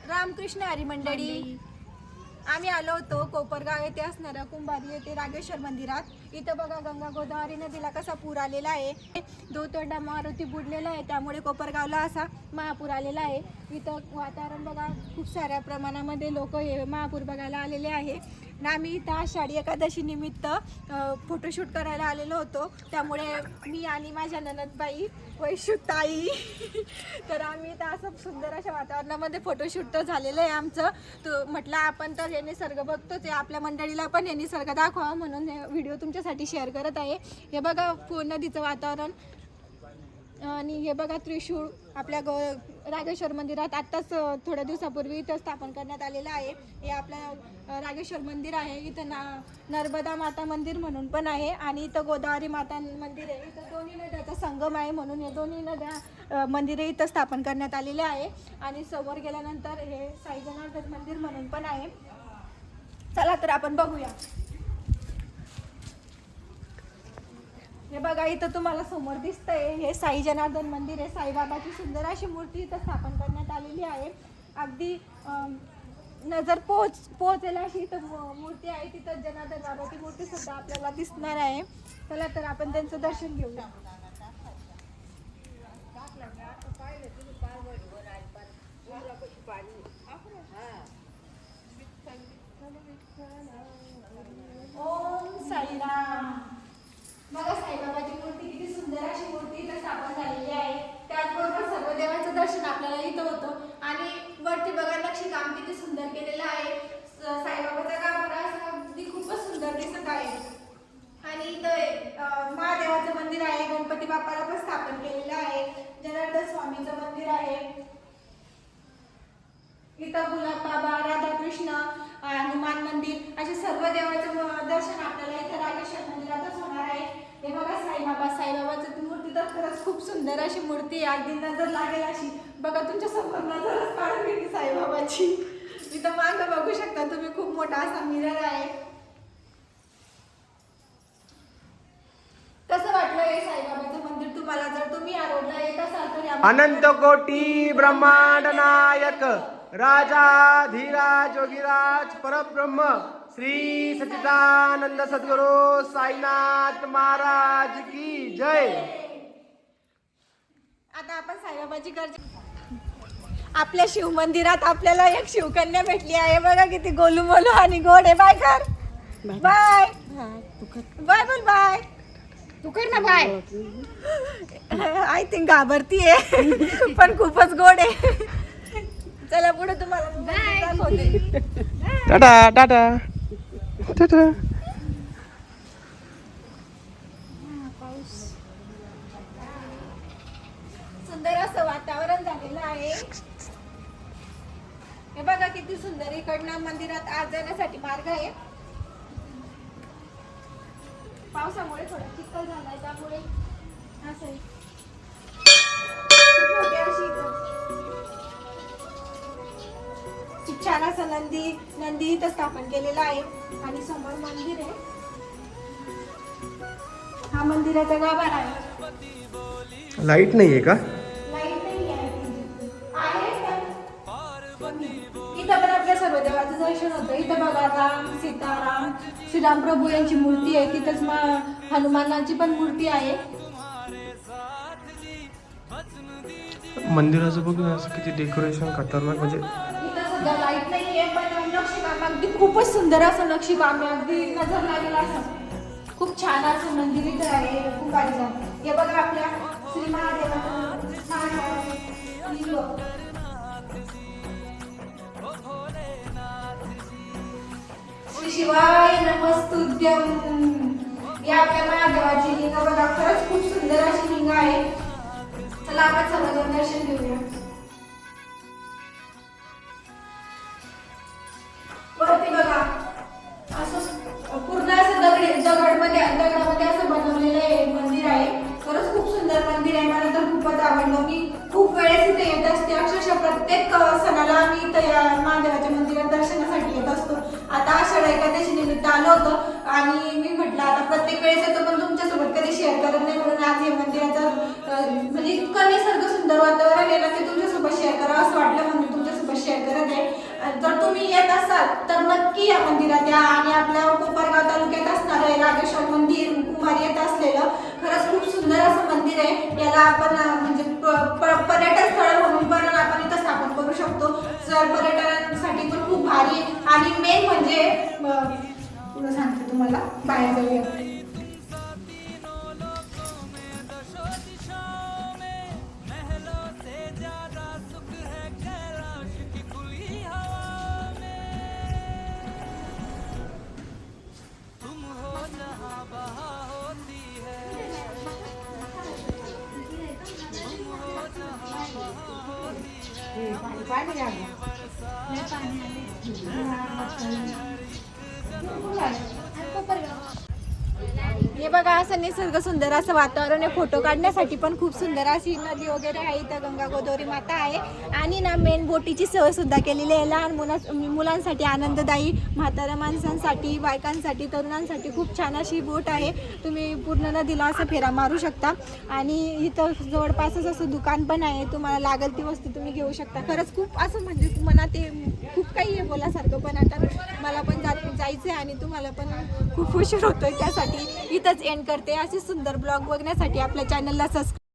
रामकृष्ण हरी मंडळी, आम्ही आलो होतो कोपरगाव येथे असणाऱ्या कुंभारी येथे रागेश्वर मंदिरात। इथं बघा गंगा गोदावरी नदीला कसा पूर आलेला आहे। दोतोंडा मारुती बुडलेला आहे, त्यामुळे कोपरगावला असा महापूर आलेला आहे। इथं वातावरण बघा, खूप साऱ्या प्रमाणामध्ये लोक हे महापूर बघायला आलेले आहे। आम्ही इथं आषाढी एकादशी निमित्त फोटोशूट करायला आलेलो होतो, त्यामुळे मी आणि माझ्या ननदबाई वैशुताई तर आम्ही इथं असं सुंदर अशा वातावरणामध्ये फोटोशूट तर झालेलं आहे आमचं। तो म्हटलं आपण तर हे निसर्ग बघतोच आहे, आपल्या मंडळीला पण हे निसर्ग दाखवा म्हणून हे व्हिडिओ तुमच्यासाठी शेअर करत आहे। हे बघा नदीचं वातावरण आणि हे बघा त्रिशूळ आपल्या रागेश्वर मंदिरात आत्ताच थोड्या दिवसापूर्वी इथं स्थापन करण्यात आलेलं आहे। हे आपल्या रागेश्वर मंदिर आहे। इथं नर्मदा माता मंदिर म्हणून पण आहे आणि इथं गोदावरी माता मंदिर आहे। इथं दोन्ही नद्याचा संगम आहे म्हणून हे दोन्ही नद्या मंदिरे इथं स्थापन करण्यात आलेले आहे। आणि समोर गेल्यानंतर हे साई जनार्दन मंदिर म्हणून पण आहे। चला तर आपण बघूया। हे बघा इथं तुम्हाला समोर दिसतंय हे साई जनार्दन मंदिर आहे। साईबाबाची सुंदर अशी मूर्ती इथं स्थापन करण्यात आलेली आहे। अगदी नजर पोहोचेल अशी इथं मूर्ती आहे। तिथं जनार्दन बाबाची मूर्ती सुद्धा आपल्याला दिसणार आहे। चला तर आपण त्यांचं दर्शन घेऊया। ओम साईराम। बघा साईबाबाची मूर्ती किती सुंदर अशी मूर्ती इथं स्थापन झालेली आहे। त्याचबरोबर सर्व देवांचं दर्शन आपल्याला इथं होतं आणि वरती बघा नक्षीकाम किती सुंदर केलेलं आहे। साईबाबाचा गाभारा अगदी खूपच सुंदर दिसत आहे। आणि इथं महादेवाचं मंदिर आहे, गणपती बाप्पाला पण स्थापन केलेलं आहे, जनार्दन स्वामीचं मंदिर आहे। इथं गुलाब बाबा, राधाकृष्ण, हनुमान मंदिर असे सर्व देवाचं दर्शन आपल्याला इथं रागेश्वर मंदिरातच होणार आहे। हे बघा साईबाबाची मूर्ती तर खरंच खूप सुंदर अशी मूर्ती आहे, अगदी नजर लागेल अशी। बघा तुमच्या समोर नजरच काढून घेतली साईबाबाची। इथं मागं बघू शकता तुम्ही, खूप मोठा असा मिरर आहे। कसं वाटलं हे साईबाबाचं मंदिर तुम्हाला? जर तुम्ही या रोडला येत असाल तर अनंत कोटी ब्रह्मांड नायक राजाधिराज योगीराज परब्रह्म श्री सच्चिदानंद सद्गुरु साईनाथ महाराज की जय। आता आपण साईबाबाची आपल्या शिव मंदिरात आपल्याला एक शिवकन्या भेटली आहे। बघा किती गोलू मोलू आणि गोड आहे। बाय कर, बाय बाय बोल, बाय तू कर ना बाय। आय थिंक घाबरतीये पण खूपच गोड आहे। चला पुढे तुम्हाला दाखवते। टाटा टाटा टाटा। सुंदर असं वातावरण झालेलं आहे। हे बघा किती सुंदर, इकडनं मंदिरात आत जाण्यासाठी मार्ग आहे। पावसामुळे थोडा चिखल झालाय, त्यामुळे असं आहे। खूप छान असं नंदी इथं स्थापन केलेला आहे आणि समोर मंदिर आहे। हा मंदिराचा गाभारा आहे। लाईट नाहीये का? लाईट नाही आहे इथं पण आपल्या सर्व देवाचं दर्शन होतं। इथं बघा राम, सीताराम, श्रीराम प्रभू यांची मूर्ती आहे। तिथंच हनुमानाची पण मूर्ती आहे। मंदिराचं बघ ना, असं किती डेकोरेशन खतरनाक, म्हणजे इथं सुद्धा लाईट नाहीये पण नक्षीकाम अगदी खूपच सुंदर असं नक्षीकाम आहे, अगदी नजर लागेल असं खूप छान असं मंदिर इथं आहे कुंभारीला। हे बघा आपल्या श्री महादेवाचं छान लिंग। श्री शिवाय नमस्तुभ्यं। या आपल्या महादेवाची लिंग बघा, खरंच खूप सुंदर अशी लिंग आहे। चला आपण सर्वजण दर्शन घेऊया। वरती बघा असं पूर्ण असं दगडामध्ये असं बनवलेलं आहे मंदिर आहे। खरंच खूप सुंदर मंदिर आहे, मला तर खूपच आवडलं। मी खूप वेळेस इथे येत असते, अक्षरशः प्रत्येक सणाला आम्ही इथं या महादेवाच्या मंदिरात दर्शनासाठी येत असतो। आता आषाढी एकादशी निमित्त आलो होतो आणि मी म्हटलं आता प्रत्येक वेळेस येतो पण तुमच्यासोबत कधी शेअर करत नाही, म्हणून आज हे मंदिराचं म्हणजे इतकं निसर्ग सुंदर वातावरण आहे ना, ते तुमच्यासोबत शेअर करावं असं वाटलं म्हणून तुमच्यासोबत शेअर करत आहे। जर तुम्ही येत असाल तर नक्की या मंदिरात या आणि आपल्या कोपरगाव तालुक्यात असणारं हे रागेश्वर मंदिर कुंभार येत असलेलं खरंच खूप सुंदर असं मंदिर आहे. याला आपण म्हणजे पर्यटन स्थळ म्हणून पण आपण इथं स्थापन करू शकतो. जर पर्यटनासाठी पण खूप भारी आणि मेन म्हणजे पुढे सांगते तुम्हाला बाहेर जाऊया. हे बघा असं निसर्ग सुंदर असं वातावरण आहे. फोटो काढण्यासाठी पण खूप सुंदर अशी नदी वगैरे आहे. इथं गंगा गोदावरी माता आहे आणि ना मेन बोटीची सोय सुद्धा केलेली आहे. लहान मुलांसाठी आनंददायी, म्हाताऱ्या माणसांसाठी, बायकांसाठी, तरुणांसाठी खूप छान अशी बोट आहे. तुम्ही पूर्ण नदीला असं फेरा मारू शकता आणि इथं जवळपासच असं दुकान पण आहे. तुम्हाला लागेल ती वस्तू तुम्ही घेऊ शकता. खरंच खूप असं म्हणजे मनात ते खूप काही आहे बोलासारखं, पण आता मला पण जायचं आहे आणि तुम्हाला पण खूप उशीर होतोय. त्यासाठी इथंच एंड करते. असे सुंदर ब्लॉग बघण्यासाठी आपल्या चॅनलला सबस्क्राईब